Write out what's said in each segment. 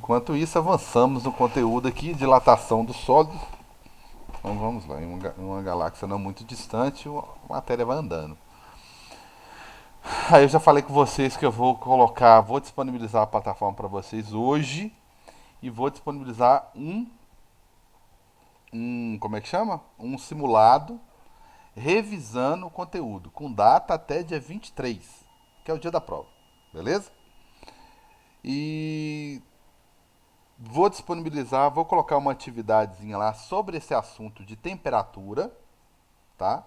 Enquanto isso, avançamos no conteúdo aqui, dilatação do sólido. Então vamos lá, em uma galáxia não muito distante, a matéria vai andando. Aí eu já falei com vocês que eu vou colocar, vou disponibilizar a plataforma para vocês hoje e vou disponibilizar como é que chama? Um simulado revisando o conteúdo, com data até dia 23, que é o dia da prova, beleza? E vou disponibilizar, vou colocar uma atividadezinha lá sobre esse assunto de temperatura, tá?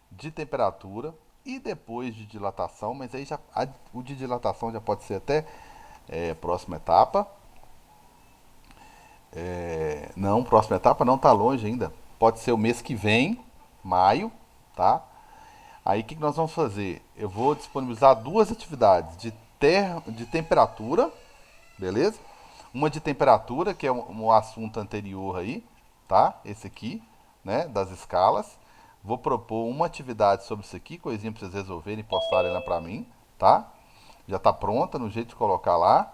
De temperatura e depois de dilatação, mas aí já o de dilatação já pode ser até próxima etapa. Não, próxima etapa não tá longe ainda. Pode ser o mês que vem, maio, tá? Aí o que nós vamos fazer? Eu vou disponibilizar duas atividades de temperatura, beleza? Uma de temperatura, que é um assunto anterior aí, tá? Esse aqui, né? Das escalas. Vou propor uma atividade sobre isso aqui, coisinha pra vocês resolverem e postarem lá pra mim, tá? Já tá pronta no jeito de colocar lá.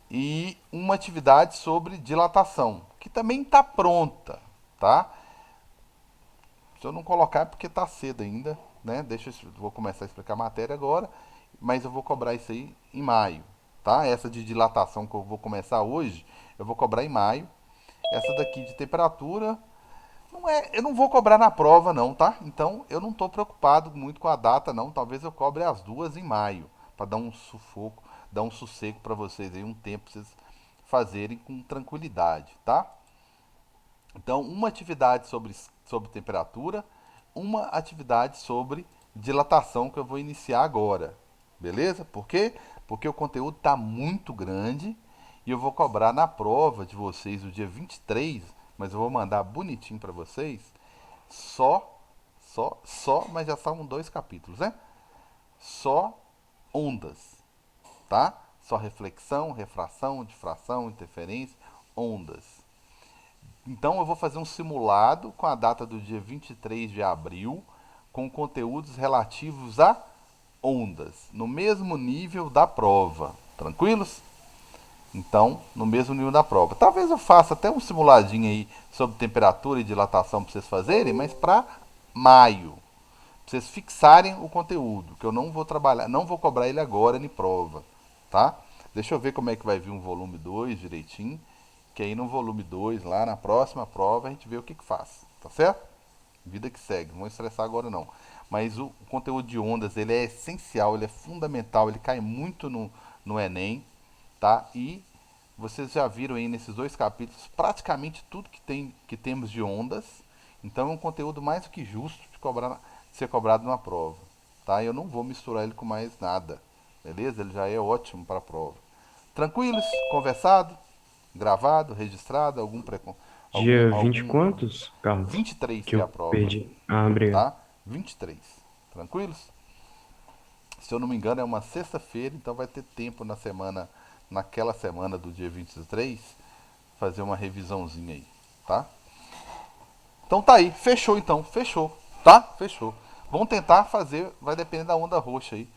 E uma atividade sobre dilatação, que também tá pronta, tá? Se eu não colocar é porque tá cedo ainda, né? Vou começar a explicar a matéria agora, mas eu vou cobrar isso aí em maio, tá? Essa de dilatação que eu vou começar hoje, eu vou cobrar em maio. Essa daqui de temperatura, eu não vou cobrar na prova não, tá? Então eu não estou preocupado muito com a data não. Talvez eu cobre as duas em maio, para dar um sufoco, dar um sossego para vocês aí, um tempo pra vocês fazerem com tranquilidade, tá? Então, uma atividade sobre temperatura, uma atividade sobre dilatação que eu vou iniciar agora. Beleza? Por quê? Porque o conteúdo está muito grande e eu vou cobrar na prova de vocês o dia 23, mas eu vou mandar bonitinho para vocês, mas já são dois capítulos, né? Só ondas, tá? Só reflexão, refração, difração, interferência, ondas. Então eu vou fazer um simulado com a data do dia 23 de abril, com conteúdos relativos a ondas, no mesmo nível da prova. Tranquilos? Então, no mesmo nível da prova. Talvez eu faça até um simuladinho aí sobre temperatura e dilatação para vocês fazerem, mas para maio. Pra vocês fixarem o conteúdo, que eu não vou trabalhar, não vou cobrar ele agora em prova, tá? Deixa eu ver como é que vai vir um volume 2 direitinho, que aí no volume 2 lá na próxima prova, a gente vê o que faz, tá certo? Vida que segue, não vou estressar agora não. Mas o conteúdo de ondas, ele é essencial, ele é fundamental, ele cai muito no Enem, tá? E vocês já viram aí nesses dois capítulos praticamente tudo que temos de ondas. Então é um conteúdo mais do que justo de ser cobrado numa prova, tá? Eu não vou misturar ele com mais nada, beleza? Ele já é ótimo para a prova. Tranquilos? Conversado? Gravado? Registrado? Dia 20 e algum quantos, Carlos? 23 Que que é a eu prova, perdi. Ah, obrigado. tá? 23. Tranquilos? Se eu não me engano é uma sexta-feira, então vai ter tempo naquela semana do dia 23, fazer uma revisãozinha aí, tá? Então tá aí, fechou então, fechou, tá? Fechou. Vamos tentar fazer, vai depender da onda roxa aí,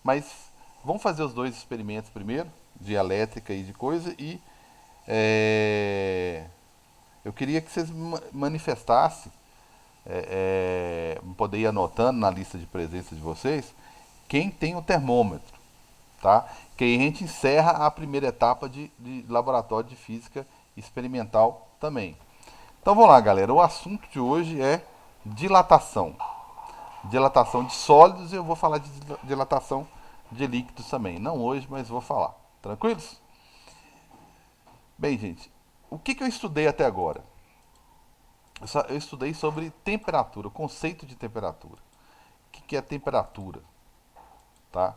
mas vamos fazer os dois experimentos primeiro, de elétrica e de coisa, e eu queria que vocês manifestassem, poder ir anotando na lista de presença de vocês, quem tem o termômetro, tá? Que aí a gente encerra a primeira etapa de laboratório de física experimental também. Então vamos lá, galera. O assunto de hoje é dilatação. Dilatação de sólidos e eu vou falar de dilatação de líquidos também. Não hoje, mas vou falar. Tranquilos? Bem, gente, o que eu estudei até agora? Eu estudei sobre temperatura, o conceito de temperatura. O que é temperatura? Tá?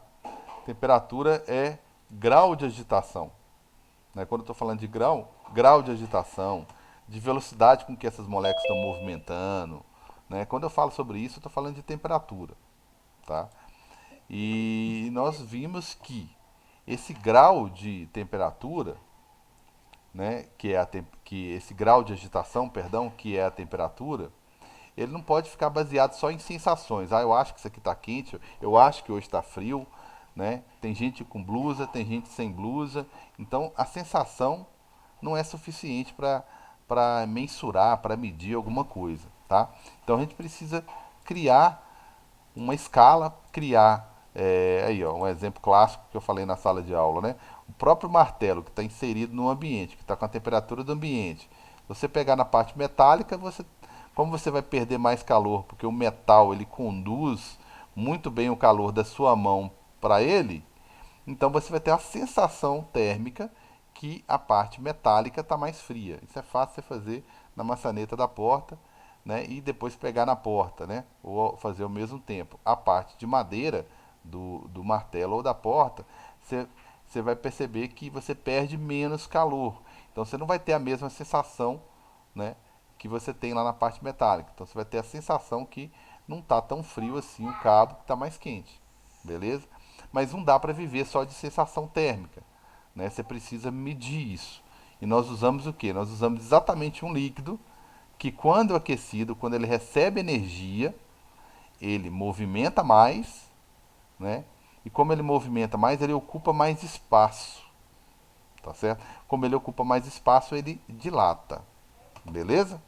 Temperatura é grau de agitação. Né? Quando eu estou falando de grau, grau de agitação, de velocidade com que essas moléculas estão movimentando. Né? Quando eu falo sobre isso, eu estou falando de temperatura. Tá? E nós vimos que esse grau de temperatura, né, que esse grau de agitação, perdão, que é a temperatura, ele não pode ficar baseado só em sensações. Ah, eu acho que isso aqui está quente, eu acho que hoje está frio. né? Tem gente com blusa, tem gente sem blusa. Então a sensação não é suficiente para mensurar, para medir alguma coisa, tá? Então a gente precisa criar uma escala, criar aí ó, um exemplo clássico que eu falei na sala de aula, né? O próprio martelo que está inserido no ambiente, que está com a temperatura do ambiente. Você pegar na parte metálica, como você vai perder mais calor, porque o metal ele conduz muito bem o calor da sua mão para ele, então você vai ter a sensação térmica que a parte metálica está mais fria. Isso é fácil você fazer na maçaneta da porta, né? E depois pegar na porta, né? Ou fazer ao mesmo tempo. A parte de madeira do martelo ou da porta, você vai perceber que você perde menos calor. Então você não vai ter a mesma sensação, né? Que você tem lá na parte metálica. Então você vai ter a sensação que não está tão frio assim o cabo, que está mais quente. Beleza? Mas não dá para viver só de sensação térmica, né? Você precisa medir isso. E nós usamos o que? Nós usamos exatamente um líquido que quando aquecido, quando ele recebe energia, ele movimenta mais, né? E como ele movimenta mais, ele ocupa mais espaço, tá certo? Como ele ocupa mais espaço, ele dilata, beleza?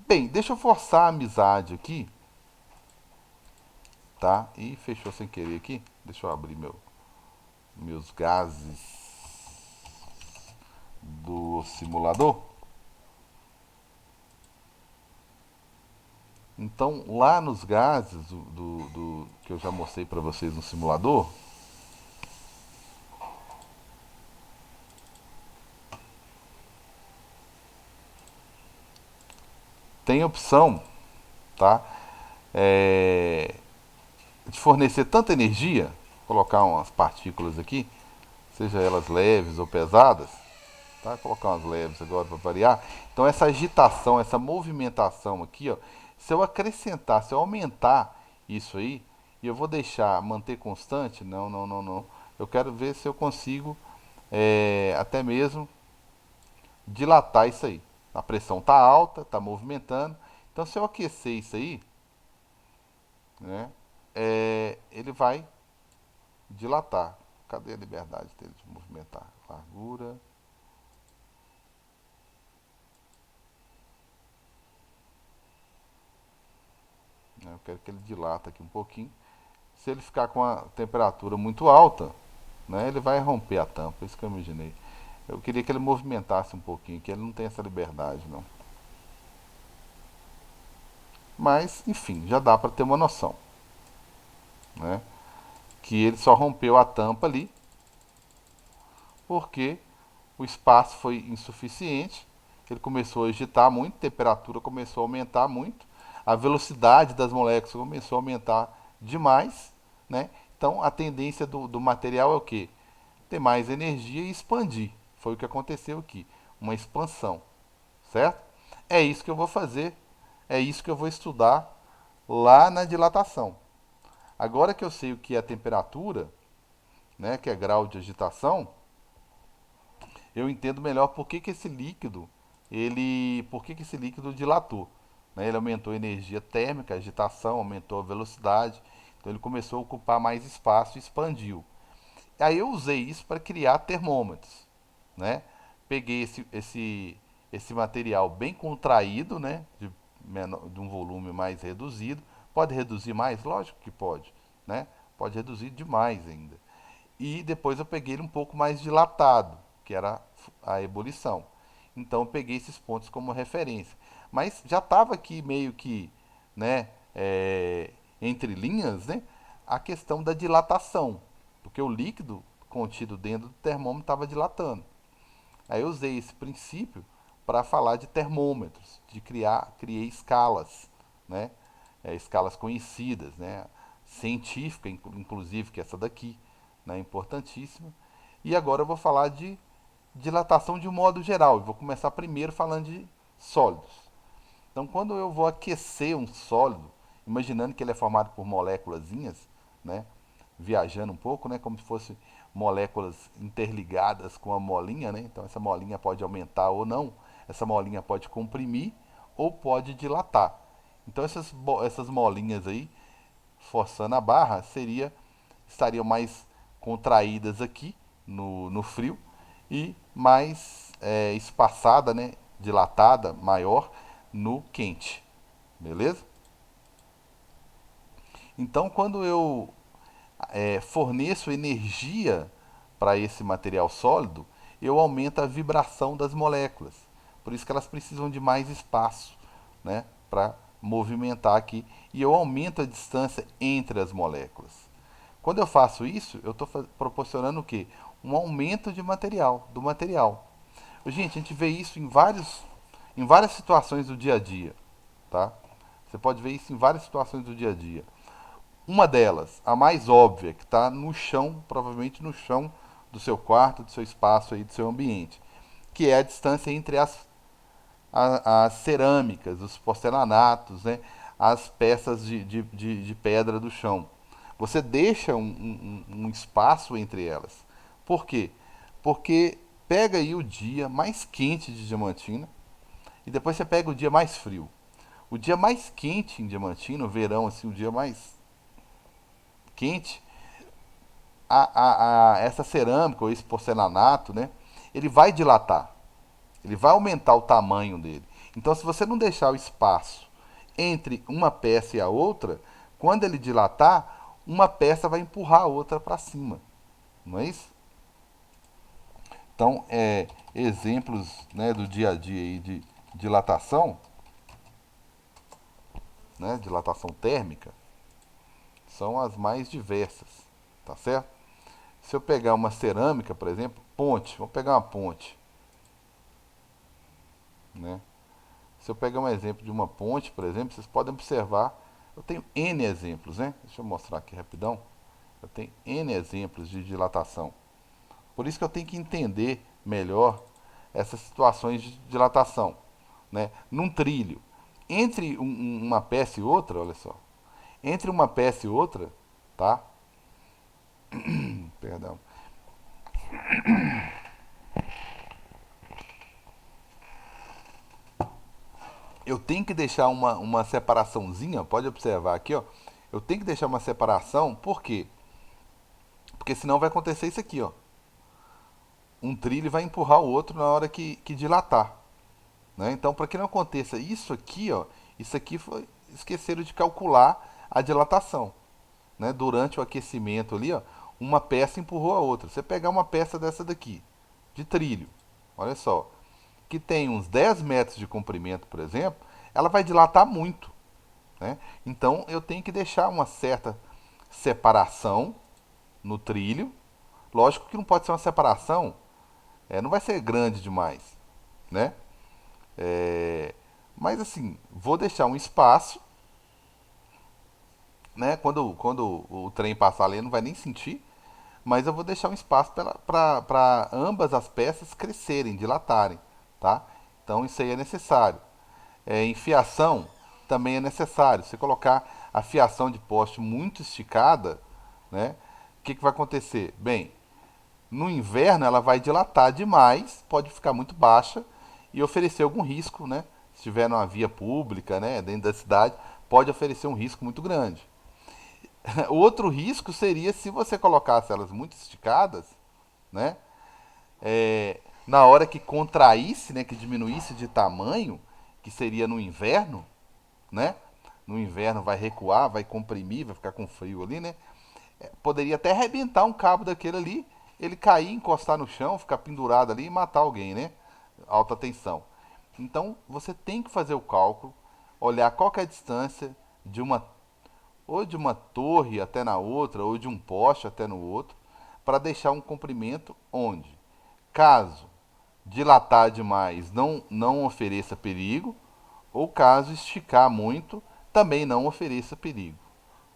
Bem, deixa eu forçar a amizade aqui, tá? E fechou sem querer aqui. Deixa eu abrir meus gases do simulador. Então, lá nos gases que eu já mostrei para vocês no simulador, tem a opção, tá? É, de fornecer tanta energia, colocar umas partículas aqui, seja elas leves ou pesadas, tá? Colocar umas leves agora para variar. Então essa agitação, essa movimentação aqui, ó, se eu acrescentar, se eu aumentar isso aí, e eu vou deixar manter constante, não, não, não, não. Eu quero ver se eu consigo até mesmo dilatar isso aí. A pressão está alta, está movimentando. Então se eu aquecer isso aí, né, ele vai dilatar. Cadê a liberdade dele de movimentar? Largura. Eu quero que ele dilata aqui um pouquinho. Se ele ficar com a temperatura muito alta, né, ele vai romper a tampa. Isso que eu imaginei. Eu queria que ele movimentasse um pouquinho, que ele não tem essa liberdade, não. Mas, enfim, já dá para ter uma noção, né? Que ele só rompeu a tampa ali porque o espaço foi insuficiente, ele começou a agitar muito, a temperatura começou a aumentar muito, a velocidade das moléculas começou a aumentar demais, né? Então a tendência do material é o que? Ter mais energia e expandir. Foi o que aconteceu aqui, uma expansão, certo? É isso que eu vou fazer, é isso que eu vou estudar lá na dilatação. Agora que eu sei o que é a temperatura, né, que é grau de agitação, eu entendo melhor por que esse líquido, por que esse líquido dilatou, né? Ele aumentou a energia térmica, a agitação, aumentou a velocidade, então ele começou a ocupar mais espaço e expandiu. Aí eu usei isso para criar termômetros, né? Peguei esse material bem contraído, né? De um volume mais reduzido. Pode reduzir mais? Lógico que pode, né? Pode reduzir demais ainda. E depois eu peguei ele um pouco mais dilatado, que era a ebulição. Então eu peguei esses pontos como referência. Mas já estava aqui meio que, né, entre linhas, né, a questão da dilatação, porque o líquido contido dentro do termômetro estava dilatando. Aí eu usei esse princípio para falar de termômetros, criei escalas, né, escalas conhecidas, né, científica, inclusive, que é essa daqui, né, importantíssima. E agora eu vou falar de dilatação de um modo geral. Eu vou começar primeiro falando de sólidos. Então, quando eu vou aquecer um sólido, imaginando que ele é formado por moléculazinhas, né, viajando um pouco, né, como se fosse moléculas interligadas com a molinha, né? Então essa molinha pode aumentar ou não, essa molinha pode comprimir ou pode dilatar. Então essas molinhas aí, forçando a barra, estariam mais contraídas aqui no frio e mais espaçada, né, dilatada, maior no quente, beleza? Então, quando eu forneço energia para esse material sólido, eu aumento a vibração das moléculas. Por isso que elas precisam de mais espaço, né, para movimentar aqui. E eu aumento a distância entre as moléculas. Quando eu faço isso, eu estou proporcionando o quê? Um aumento de material, do material. Gente, a gente vê isso em várias situações do dia a dia, tá? Você pode ver isso em várias situações do dia a dia. Uma delas, a mais óbvia, que está no chão, provavelmente no chão do seu quarto, do seu espaço aí, do seu ambiente, que é a distância entre as cerâmicas, os porcelanatos, né, as peças de pedra do chão. Você deixa um espaço entre elas. Por quê? Porque pega aí o dia mais quente de Diamantina e depois você pega o dia mais frio. O dia mais quente em Diamantina, o verão, assim, o dia mais quente, essa cerâmica ou esse porcelanato, né, ele vai dilatar, ele vai aumentar o tamanho dele. Então, se você não deixar o espaço entre uma peça e a outra, quando ele dilatar, uma peça vai empurrar a outra para cima, não é isso? Então, exemplos, né, do dia a dia aí de dilatação, né, dilatação térmica, são as mais diversas, tá certo? Se eu pegar uma cerâmica, por exemplo, ponte, vamos pegar uma ponte, né? Se eu pegar um exemplo de uma ponte, por exemplo, vocês podem observar, eu tenho N exemplos, né? Deixa eu mostrar aqui rapidão. Eu tenho N exemplos de dilatação. Por isso que eu tenho que entender melhor essas situações de dilatação, né? Num trilho, entre uma peça e outra, olha só, entre uma peça e outra, tá? Perdão. Eu tenho que deixar uma separaçãozinha, pode observar aqui, ó. Eu tenho que deixar uma separação, por quê? Porque senão vai acontecer isso aqui, ó. Um trilho vai empurrar o outro na hora que dilatar, né? Então, para que não aconteça isso aqui, ó, isso aqui foi esqueceram de calcular a dilatação, né? Durante o aquecimento ali, ó, uma peça empurrou a outra. Você pegar uma peça dessa daqui, de trilho, olha só, que tem uns 10 metros de comprimento, por exemplo, ela vai dilatar muito, né? Então eu tenho que deixar uma certa separação no trilho. Lógico que não pode ser uma separação, não vai ser grande demais, né? Mas assim, vou deixar um espaço, né? Quando o trem passar ali, não vai nem sentir, mas eu vou deixar um espaço para ambas as peças crescerem, dilatarem, tá? Então isso aí é necessário. Enfiação também é necessário. Se colocar a fiação de poste muito esticada, né? O que vai acontecer? Bem, no inverno ela vai dilatar demais, pode ficar muito baixa e oferecer algum risco, né? Se estiver numa via pública, né, dentro da cidade, pode oferecer um risco muito grande. O outro risco seria se você colocasse elas muito esticadas, né? Na hora que contraísse, né, que diminuísse de tamanho, que seria no inverno, né? No inverno vai recuar, vai comprimir, vai ficar com frio ali, né? Poderia até arrebentar um cabo daquele ali, ele cair, encostar no chão, ficar pendurado ali e matar alguém, né? Alta tensão. Então você tem que fazer o cálculo, olhar qual que é a distância de uma ou de uma torre até na outra, ou de um poste até no outro, para deixar um comprimento onde, caso dilatar demais não ofereça perigo, ou caso esticar muito, também não ofereça perigo,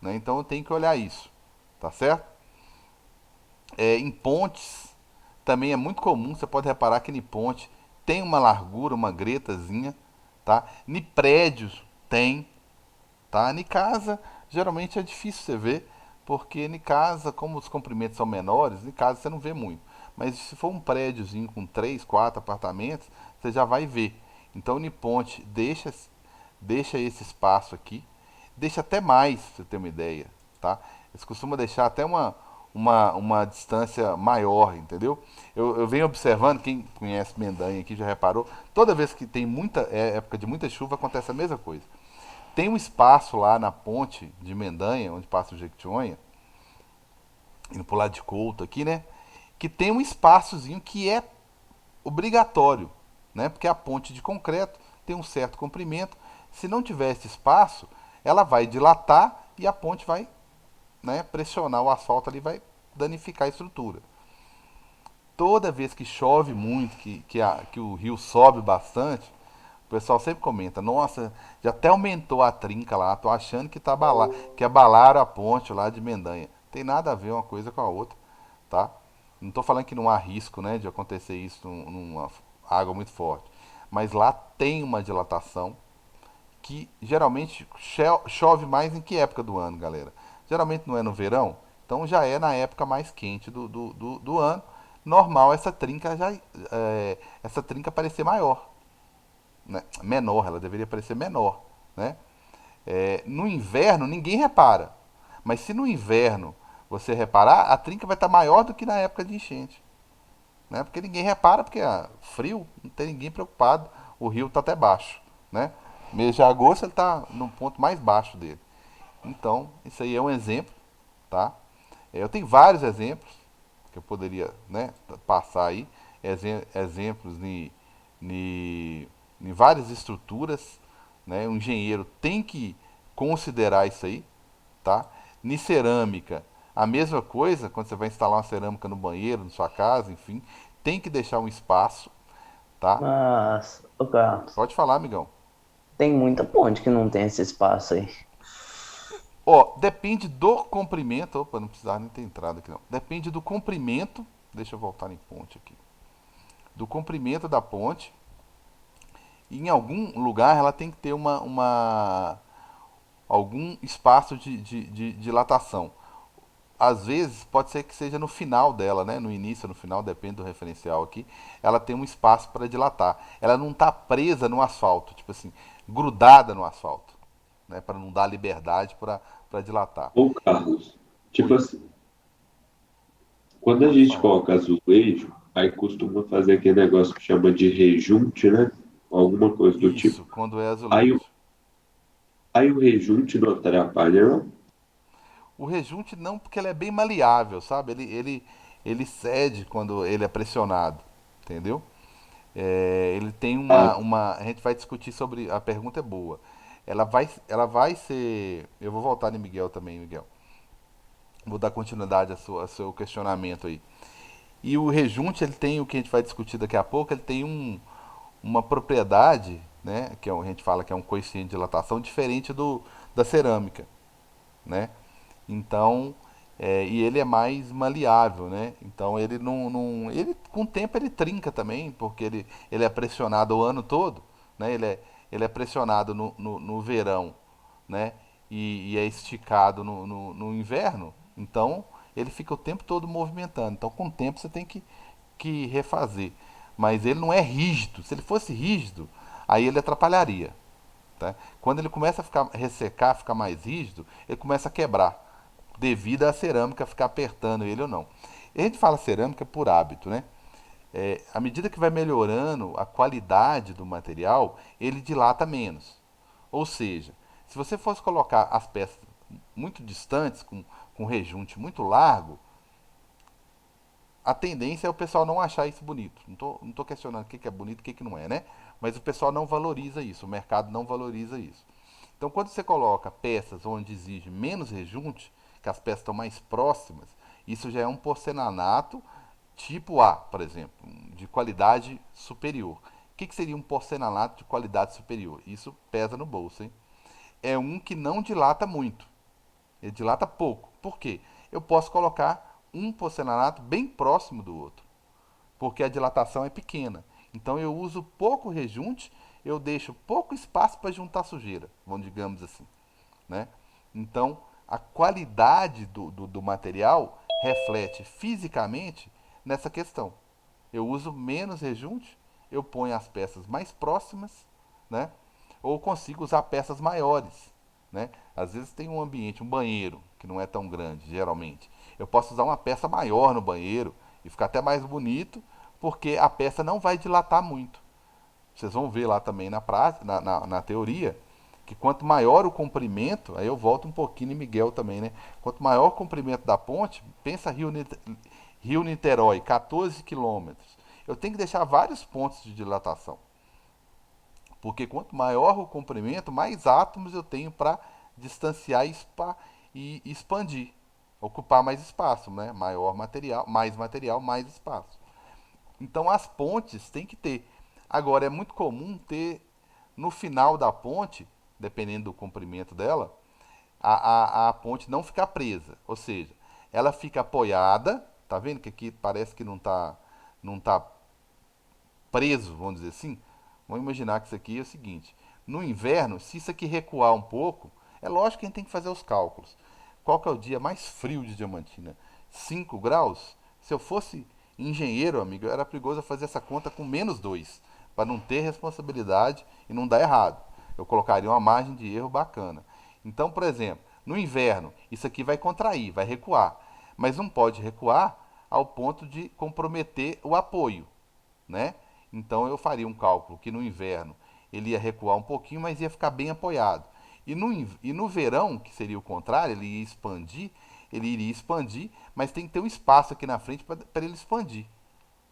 né? Então eu tenho que olhar isso, tá certo? Em pontes também é muito comum, você pode reparar que em ponte tem uma largura, uma gretazinha, tá? Em prédios tem, tá? Em casa geralmente é difícil você ver, porque em casa, como os comprimentos são menores, em casa você não vê muito. Mas se for um prédiozinho com 3, 4 apartamentos, você já vai ver. Então, em ponte, deixa esse espaço aqui, deixa até mais, pra você ter uma ideia, tá? Eles costumam deixar até uma distância maior, entendeu? Eu venho observando, quem conhece Mendanha aqui já reparou, toda vez que tem época de muita chuva, acontece a mesma coisa. Tem um espaço lá na ponte de Mendanha, onde passa o Jequitinhonha, indo pro lado de Couto aqui, né? Que tem um espaçozinho que é obrigatório, né? Porque a ponte de concreto tem um certo comprimento. Se não tiver esse espaço, ela vai dilatar e a ponte vai, né, pressionar o asfalto ali, vai danificar a estrutura. Toda vez que chove muito, que o rio sobe bastante, o pessoal sempre comenta, nossa, já até aumentou a trinca lá, tô achando que abalaram a ponte lá de Mendanha. Tem nada a ver uma coisa com a outra, tá? Não tô falando que não há risco, né, de acontecer isso numa água muito forte. Mas lá tem uma dilatação que geralmente chove mais em que época do ano, galera? Geralmente não é no verão, então já é na época mais quente do ano. Normal essa trinca parecer maior, né? Menor, ela deveria parecer menor, né? No inverno ninguém repara, mas se no inverno você reparar, a trinca vai estar maior do que na época de enchente, né? Porque ninguém repara, porque frio, não tem ninguém preocupado, o rio está até baixo, né? Mês de agosto ele está no ponto mais baixo dele. Então, isso aí é um exemplo, tá? Eu tenho vários exemplos que eu poderia, né, passar aí, exemplos em várias estruturas, né? O engenheiro tem que considerar isso aí, tá? Em cerâmica, a mesma coisa, quando você vai instalar uma cerâmica no banheiro, na sua casa, enfim, tem que deixar um espaço, tá? Mas, ô Carlos, Pode falar, amigão. tem muita ponte que não tem esse espaço aí. Ó, depende do comprimento. Opa, não precisava nem ter entrado aqui não. Depende do comprimento. Deixa eu voltar em ponte aqui. Do comprimento da ponte. E em algum lugar ela tem que ter algum espaço de dilatação. Às vezes pode ser que seja no final dela, né? No início, no final, depende do referencial aqui. Ela tem um espaço para dilatar. Ela não está presa no asfalto, tipo assim, grudada no asfalto, né? Para não dar liberdade para dilatar. Ô, Carlos, tipo Oi, assim, quando a pode gente falar. coloca azulejo, aí costuma fazer aquele negócio que chama de rejunte, né? Alguma coisa do tipo. Isso, quando é Aí, azulejo. aí o rejunte não atrapalha, não? O rejunte não, porque ele é bem maleável, sabe? Ele cede quando ele é pressionado, entendeu? Ele tem Ah, a gente vai discutir sobre, a pergunta é boa. Ela vai ser, eu vou voltar no Miguel também, Miguel. Vou dar continuidade ao seu questionamento aí. E o rejunte, ele tem o que a gente vai discutir daqui a pouco, ele tem uma propriedade, né, a gente fala que é um coeficiente de dilatação diferente da cerâmica, né? Então, e ele é mais maleável, né? Então ele ele com o tempo ele trinca também, porque ele é pressionado o ano todo, né? Ele é pressionado no verão, né? E é esticado no inverno. Então ele fica o tempo todo movimentando. Então com o tempo você tem que refazer. Mas ele não é rígido. Se ele fosse rígido, aí ele atrapalharia. Tá? Quando ele começa a ressecar, ficar mais rígido, ele começa a quebrar, devido à cerâmica ficar apertando ele ou não. E a gente fala cerâmica por hábito, né? À medida que vai melhorando a qualidade do material, ele dilata menos. Ou seja, se você fosse colocar as peças muito distantes, com rejunte muito largo, a tendência é o pessoal não achar isso bonito. Não tô questionando o que é bonito e o que não é, né? Mas o pessoal não valoriza isso, o mercado não valoriza isso. Então, quando você coloca peças onde exige menos rejunte, que as peças estão mais próximas, isso já é um porcelanato tipo A, por exemplo, de qualidade superior. O que seria um porcelanato de qualidade superior? Isso pesa no bolso, hein? É um que não dilata muito. Ele dilata pouco. Por quê? Eu posso colocar um porcelanato bem próximo do outro, porque a dilatação é pequena. Então eu uso pouco rejunte, eu deixo pouco espaço para juntar sujeira, vamos digamos assim, né? Então a qualidade do material reflete fisicamente nessa questão. Eu uso menos rejunte, eu ponho as peças mais próximas, né? Ou consigo usar peças maiores, né? Às vezes tem um ambiente, um banheiro, que não é tão grande, geralmente. Eu posso usar uma peça maior no banheiro e ficar até mais bonito, porque a peça não vai dilatar muito. Vocês vão ver lá também na prática, na teoria, que quanto maior o comprimento, aí eu volto um pouquinho em Miguel também, né? Quanto maior o comprimento da ponte, pensa Rio Niterói, 14 quilômetros. Eu tenho que deixar vários pontos de dilatação. Porque quanto maior o comprimento, mais átomos eu tenho para distanciar e expandir. Ocupar mais espaço, né? Mais material, mais espaço. Então as pontes tem que ter. Agora é muito comum ter no final da ponte, dependendo do comprimento dela, a ponte não ficar presa. Ou seja, ela fica apoiada. Tá vendo que aqui parece que não tá preso, vamos dizer assim? Vamos imaginar que isso aqui é o seguinte: no inverno, se isso aqui recuar um pouco, é lógico que a gente tem que fazer os cálculos. Qual que é o dia mais frio de Diamantina? 5 graus? Se eu fosse engenheiro, amigo, era perigoso fazer essa conta com -2, para não ter responsabilidade e não dar errado. Eu colocaria uma margem de erro bacana. Então, por exemplo, no inverno, isso aqui vai contrair, vai recuar. Mas não pode recuar ao ponto de comprometer o apoio, né? Então eu faria um cálculo que no inverno ele ia recuar um pouquinho, mas ia ficar bem apoiado. E no verão, que seria o contrário, ele iria expandir, mas tem que ter um espaço aqui na frente para ele expandir.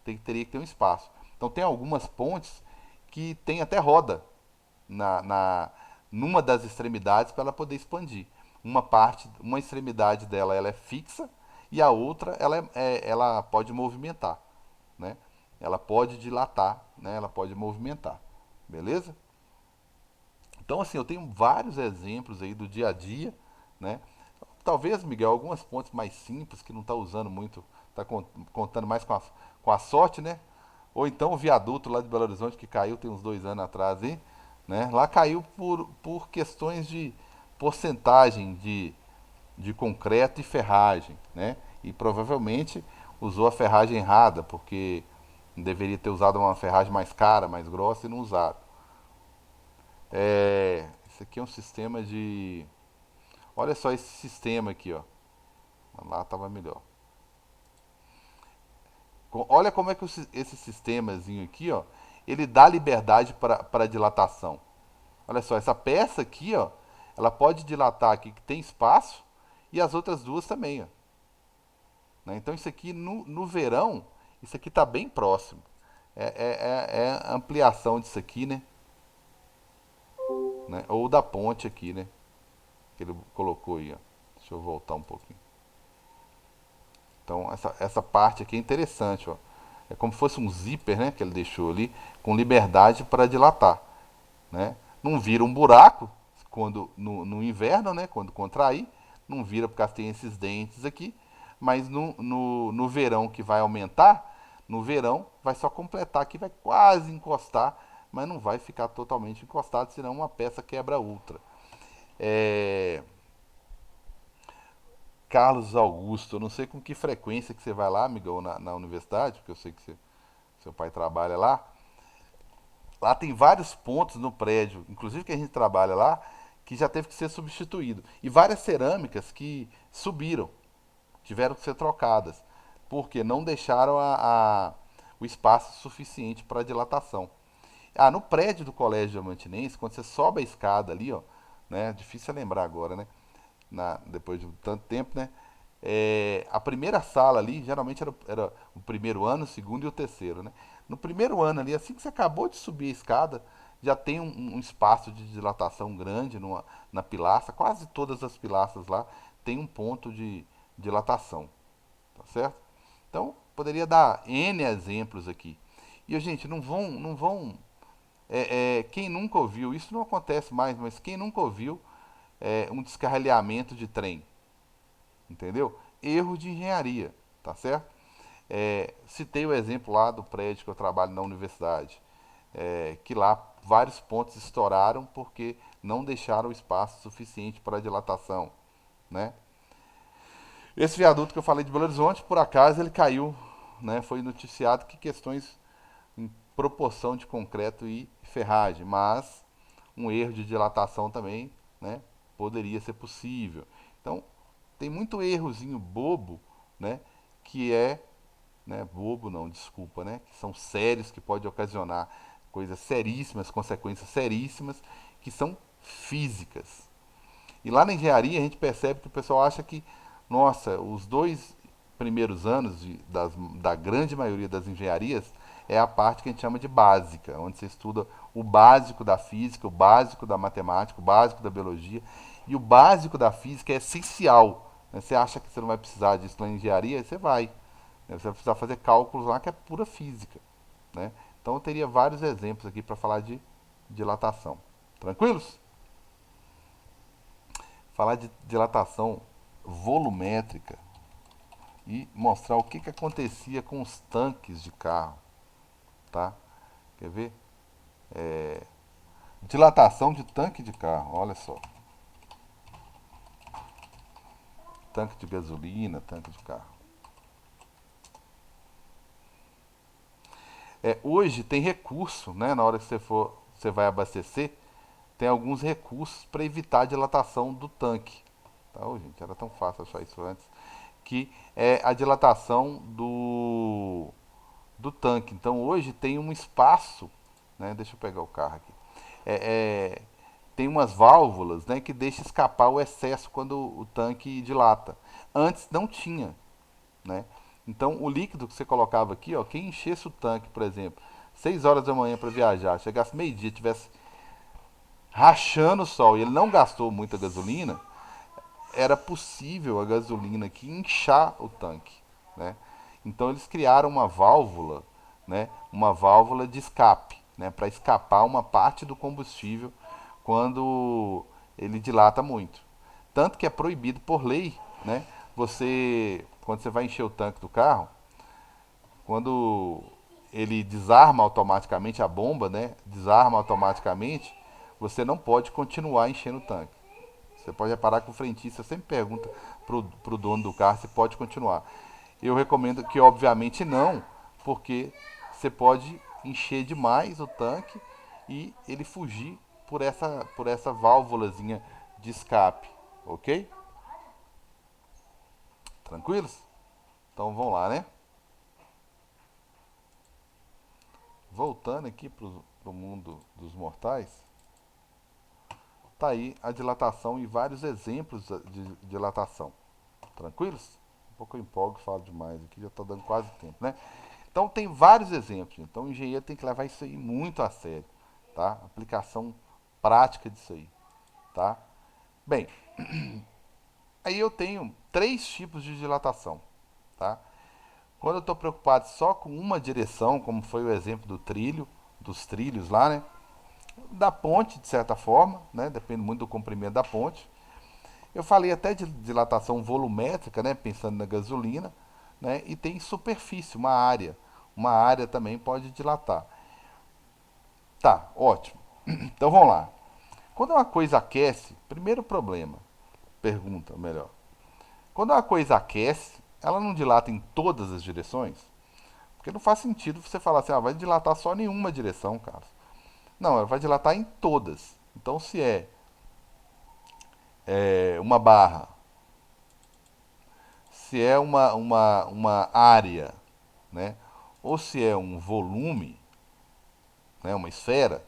Teria que ter um espaço. Então tem algumas pontes que tem até roda numa das extremidades para ela poder expandir. Uma extremidade dela ela é fixa e a outra ela pode movimentar, né? Ela pode dilatar, né? Ela pode movimentar, beleza? Então assim, eu tenho vários exemplos aí do dia a dia, né? Talvez, Miguel, algumas pontes mais simples que não está usando muito, está contando mais com a sorte, né? Ou então o viaduto lá de Belo Horizonte que caiu tem uns 2 anos atrás, hein? Né? Lá caiu por questões de porcentagem de concreto e ferragem, né? E provavelmente usou a ferragem errada, porque deveria ter usado uma ferragem mais cara, mais grossa e não usado. Esse aqui é um sistema de. Olha só esse sistema aqui, ó. Lá estava melhor. Olha como é que esse sistemazinho aqui, ó, ele dá liberdade para dilatação. Olha só, essa peça aqui, ó, ela pode dilatar aqui que tem espaço e as outras duas também, ó. Né? Então isso aqui no verão, isso aqui está bem próximo. É a ampliação disso aqui, né? Ou da ponte aqui, né? Que ele colocou aí, ó. Deixa eu voltar um pouquinho. Então essa parte aqui é interessante, ó. É como se fosse um zíper, né? Que ele deixou ali com liberdade para dilatar, né? Não vira um buraco quando no inverno, né? Quando contrair, não vira por causa que tem esses dentes aqui, mas no verão que vai aumentar, no verão vai só completar aqui, vai quase encostar, mas não vai ficar totalmente encostado, senão uma peça quebra outra. É... Carlos Augusto, eu não sei com que frequência que você vai lá, amigão, na universidade, porque eu sei que seu pai trabalha lá. Lá tem vários pontos no prédio, inclusive que a gente trabalha lá, que já teve que ser substituído. E várias cerâmicas que subiram, tiveram que ser trocadas, porque não deixaram o espaço suficiente para dilatação. No prédio do Colégio Diamantinense, quando você sobe a escada ali, ó, né, difícil é lembrar agora, né, depois de tanto tempo, né, a primeira sala ali, geralmente era o primeiro ano, o segundo e o terceiro, né? No primeiro ano ali, assim que você acabou de subir a escada, já tem um espaço de dilatação grande na pilastra. Quase todas as pilastras lá tem um ponto de dilatação, tá certo? Então, poderia dar N exemplos aqui. E, gente, não vão. Quem nunca ouviu, isso não acontece mais, mas quem nunca ouviu um descarrilhamento de trem, entendeu? Erro de engenharia, tá certo? Citei o exemplo lá do prédio que eu trabalho na universidade, que lá vários pontos estouraram porque não deixaram espaço suficiente para dilatação, né? Esse viaduto que eu falei de Belo Horizonte, por acaso ele caiu, né? Foi noticiado que questões em proporção de concreto e ferragem, mas um erro de dilatação também, né? Poderia ser possível. Então tem muito errozinho bobo, né, que é, né, bobo não, desculpa, né, que são sérios, que pode ocasionar coisas seríssimas, consequências seríssimas, que são físicas. E lá na engenharia a gente percebe que o pessoal acha que, nossa, os 2 primeiros anos da grande maioria das engenharias é a parte que a gente chama de básica, onde você estuda o básico da física, o básico da matemática, o básico da biologia. E o básico da física é essencial, né? Você acha que você não vai precisar disso na engenharia, aí você vai, né? Você vai precisar fazer cálculos lá que é pura física, né? Então eu teria vários exemplos aqui para falar de dilatação. Tranquilos? Falar de dilatação volumétrica e mostrar o que, que acontecia com os tanques de carro, tá? Quer ver? Dilatação de tanque de carro, olha só. Tanque de gasolina, tanque de carro. Hoje tem recurso, né? Na hora que você vai abastecer, tem alguns recursos para evitar a dilatação do tanque. Tá, gente, era tão fácil achar isso antes. Que é a dilatação do tanque. Então hoje tem um espaço, né? Deixa eu pegar o carro aqui. Tem umas válvulas, né, que deixa escapar o excesso quando o tanque dilata. Antes não tinha, né? Então o líquido que você colocava aqui, ó, quem enchesse o tanque, por exemplo, 6 horas da manhã para viajar, chegasse meio-dia, tivesse rachando o sol e ele não gastou muita gasolina, era possível a gasolina aqui inchar o tanque, né? Então eles criaram uma válvula, né, uma válvula de escape, né, para escapar uma parte do combustível quando ele dilata muito. Tanto que é proibido por lei, né? Quando você vai encher o tanque do carro, quando ele desarma automaticamente a bomba, né? Desarma automaticamente, você não pode continuar enchendo o tanque. Você pode reparar que o frentista sempre pergunta pro dono do carro se pode continuar. Eu recomendo que, obviamente, não, porque você pode encher demais o tanque e ele fugir por essa válvulazinha de escape, ok? Tranquilos? Então vamos lá, né? Voltando aqui pro mundo dos mortais, tá aí a dilatação e vários exemplos de dilatação. Tranquilos? Um pouco eu empolgo e falo demais aqui, já está dando quase tempo, né? Então tem vários exemplos. Então o engenheiro tem que levar isso aí muito a sério, tá? Aplicação prática disso aí, tá? Bem, aí eu tenho 3 tipos de dilatação, tá? Quando eu estou preocupado só com uma direção, como foi o exemplo dos trilhos lá, né? Da ponte, de certa forma, né? Depende muito do comprimento da ponte. Eu falei até de dilatação volumétrica, né? Pensando na gasolina, né? E tem superfície, uma área. Uma área também pode dilatar. Tá, ótimo. Então vamos lá. Quando uma coisa aquece, primeiro problema, pergunta melhor. Quando uma coisa aquece, ela não dilata em todas as direções? Porque não faz sentido você falar assim, vai dilatar só em uma direção, cara. Não, ela vai dilatar em todas. Então se é uma barra, se é uma área, né? Ou se é um volume, né? Uma esfera,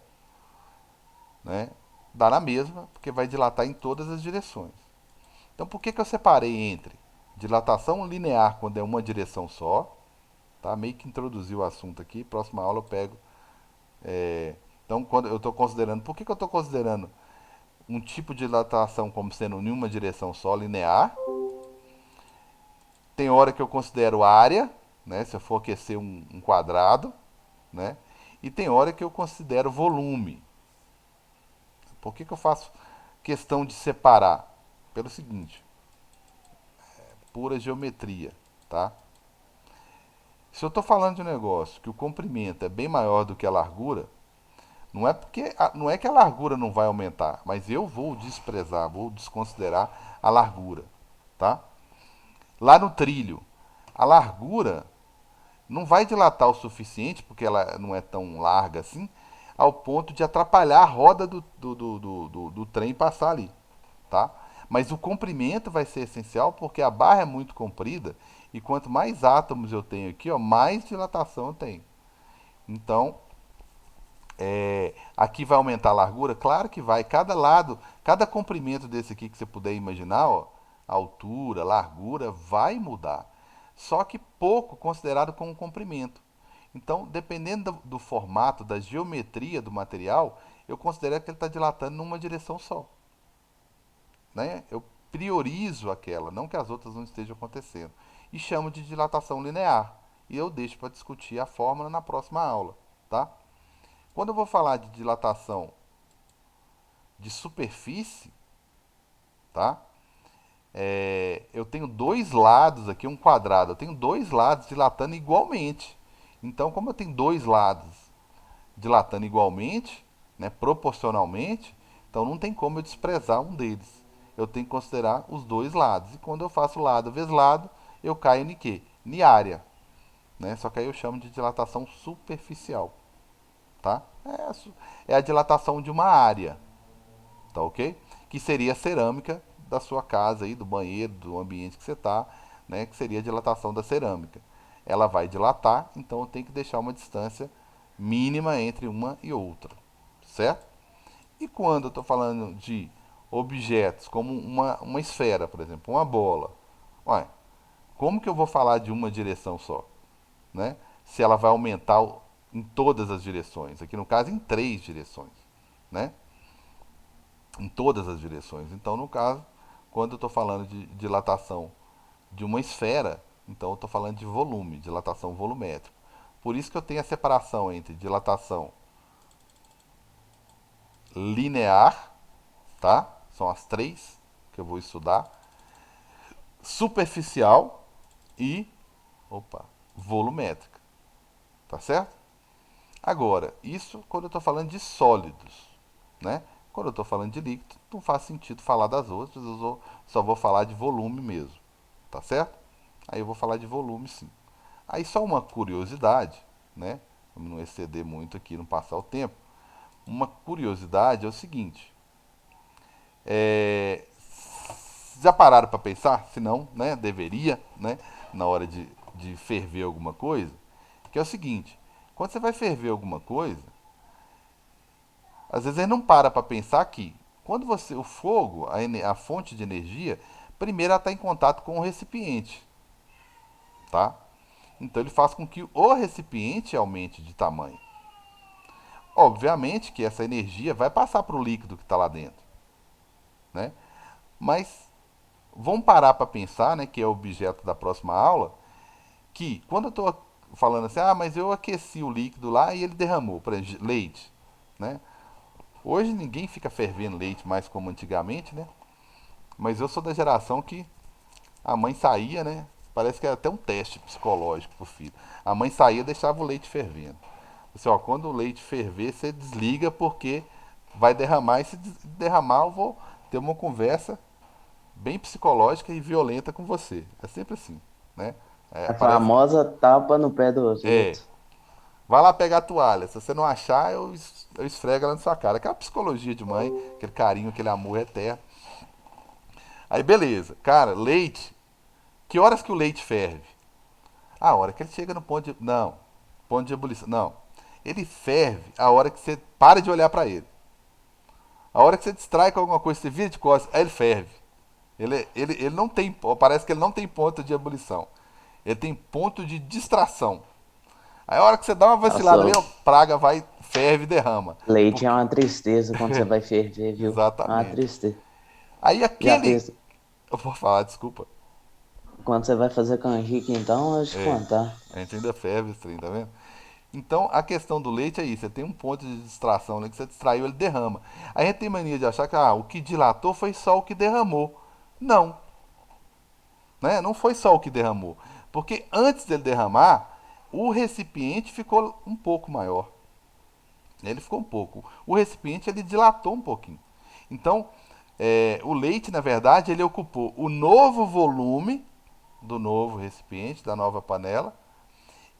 né? Dá na mesma, porque vai dilatar em todas as direções. Então por que eu separei entre dilatação linear quando é uma direção só, tá? Meio que introduzi o assunto aqui, próxima aula eu pego. Então quando eu estou considerando, por que eu estou considerando um tipo de dilatação como sendo em uma direção só, linear? Tem hora que eu considero área, né? Se eu for aquecer um quadrado, né? E tem hora que eu considero volume. Por que eu faço questão de separar? Pelo seguinte, pura geometria, tá? Se eu estou falando de um negócio que o comprimento é bem maior do que a largura, não é que a largura não vai aumentar, mas eu vou desprezar, vou desconsiderar a largura, tá? Lá no trilho, a largura não vai dilatar o suficiente, porque ela não é tão larga assim, ao ponto de atrapalhar a roda do trem passar ali, tá? Mas o comprimento vai ser essencial porque a barra é muito comprida e quanto mais átomos eu tenho aqui, ó, mais dilatação eu tenho. Então, aqui vai aumentar a largura? Claro que vai. Cada lado, cada comprimento desse aqui que você puder imaginar, ó, altura, largura, vai mudar. Só que pouco considerado como comprimento. Então, dependendo do formato, da geometria do material, eu considero que ele está dilatando numa direção só. Né? Eu priorizo aquela, não que as outras não estejam acontecendo. E chamo de dilatação linear. E eu deixo para discutir a fórmula na próxima aula. Tá? Quando eu vou falar de dilatação de superfície, tá? Eu tenho dois lados aqui, um quadrado. Eu tenho dois lados dilatando igualmente. Então, como eu tenho dois lados dilatando igualmente, né, proporcionalmente, então não tem como eu desprezar um deles. Eu tenho que considerar os dois lados. E quando eu faço lado vezes lado, eu caio em quê? Em área. Né? Só que aí eu chamo de dilatação superficial. Tá? É a dilatação de uma área, tá ok? Que seria a cerâmica da sua casa aí, do banheiro, do ambiente que você está, né? Que seria a dilatação da cerâmica. Ela vai dilatar, então eu tenho que deixar uma distância mínima entre uma e outra, certo? E quando eu estou falando de objetos como uma esfera, por exemplo, uma bola, olha, como que eu vou falar de uma direção só, né? Se ela vai aumentar em todas as direções, aqui no caso em três direções, né? Em todas as direções. Então, no caso, quando eu estou falando de dilatação de uma esfera, então eu estou falando de volume, dilatação volumétrica. Por isso que eu tenho a separação entre dilatação linear, tá? São as três que eu vou estudar, superficial e, volumétrica, tá certo? Agora, isso quando eu estou falando de sólidos, né? Quando eu estou falando de líquido, não faz sentido falar das outras, só vou falar de volume mesmo, tá certo? Aí eu vou falar de volume sim. Aí só uma curiosidade, né? Vamos não exceder muito aqui, não passar o tempo. Uma curiosidade é o seguinte: é, já pararam para pensar? Se não, né? Deveria, né? Na hora de ferver alguma coisa, que é o seguinte: quando você vai ferver alguma coisa, às vezes ele não para pensar que quando o fogo, a fonte de energia, primeiro ela está em contato com o recipiente, tá? Então ele faz com que o recipiente aumente de tamanho. Obviamente que essa energia vai passar para o líquido que está lá dentro, né? Mas vamos parar para pensar, né, que é o objeto da próxima aula, que quando eu estou falando assim, mas eu aqueci o líquido lá e ele derramou, por exemplo, leite, né? Hoje ninguém fica fervendo leite mais como antigamente, né? Mas eu sou da geração que a mãe saía, né? Parece que era até um teste psicológico pro filho. A mãe saía e deixava o leite fervendo. Assim, ó, quando o leite ferver, você desliga porque vai derramar. E se derramar, eu vou ter uma conversa bem psicológica e violenta com você. É sempre assim, né? A Parece que famosa tapa no pé dos é. outros. Vai lá pegar a toalha. Se você não achar, eu esfrego ela na sua cara. Aquela psicologia de mãe, aquele carinho, aquele amor eterno. Aí beleza, cara, leite. Que horas que o leite ferve? A hora que ele chega no ponto de. Não. Ponto de ebulição. Não. Ele ferve a hora que você para de olhar pra ele. A hora que você distrai com alguma coisa, você vira de costas, aí ele ferve. Ele não tem. Parece que ele não tem ponto de ebulição. Ele tem ponto de distração. Aí a hora que você dá uma vacilada ali, Nossa, ó, praga vai, ferve e derrama. leite é Porque- uma tristeza quando você vai ferver, viu? É uma Exatamente. tristeza. Aí Já aquele. pensa, Eu vou falar, desculpa. quando você vai fazer canjica, então, eu te É. contar. A gente ainda ferve esse trem, tá vendo? Então a questão do leite é isso, você tem um ponto de distração ali que você distraiu, ele derrama. Aí a gente tem mania de achar que o que dilatou foi só o que derramou. Não, né? Não foi só o que derramou. Porque antes dele derramar, o recipiente ficou um pouco maior. Ele ficou um pouco. O recipiente ele dilatou um pouquinho. Então, o leite, na verdade, ele ocupou o novo volume do novo recipiente, da nova panela,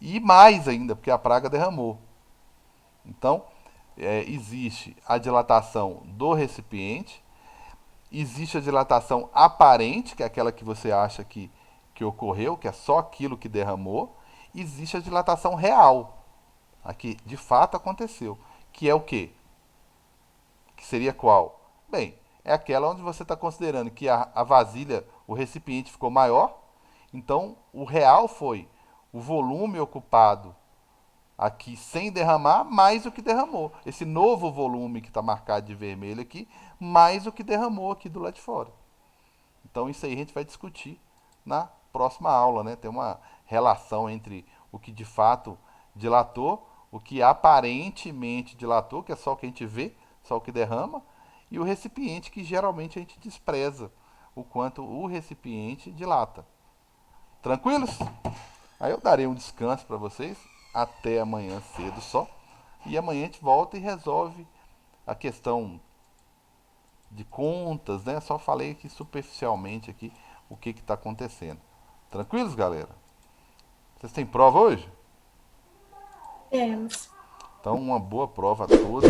e mais ainda, porque a praga derramou. Então, existe a dilatação do recipiente, Existe a dilatação aparente, que é aquela que você acha que ocorreu, que é só aquilo que derramou. Existe a dilatação real, a que de fato aconteceu, que é o quê? Que seria qual? Bem, é aquela onde você está considerando que a vasilha, o recipiente ficou maior, então o real foi o volume ocupado aqui sem derramar, mais o que derramou. Esse novo volume que está marcado de vermelho aqui, mais o que derramou aqui do lado de fora. Então isso aí a gente vai discutir na próxima aula, né? Tem uma relação entre o que de fato dilatou, o que aparentemente dilatou, que é só o que a gente vê, só o que derrama, e o recipiente, que geralmente a gente despreza o quanto o recipiente dilata. Tranquilos? Aí eu darei um descanso para vocês até amanhã cedo só. E amanhã a gente volta e resolve a questão de contas, né? Só falei aqui superficialmente aqui o que está acontecendo. Tranquilos, galera? Vocês têm prova hoje? Temos. Então, uma boa prova a todos.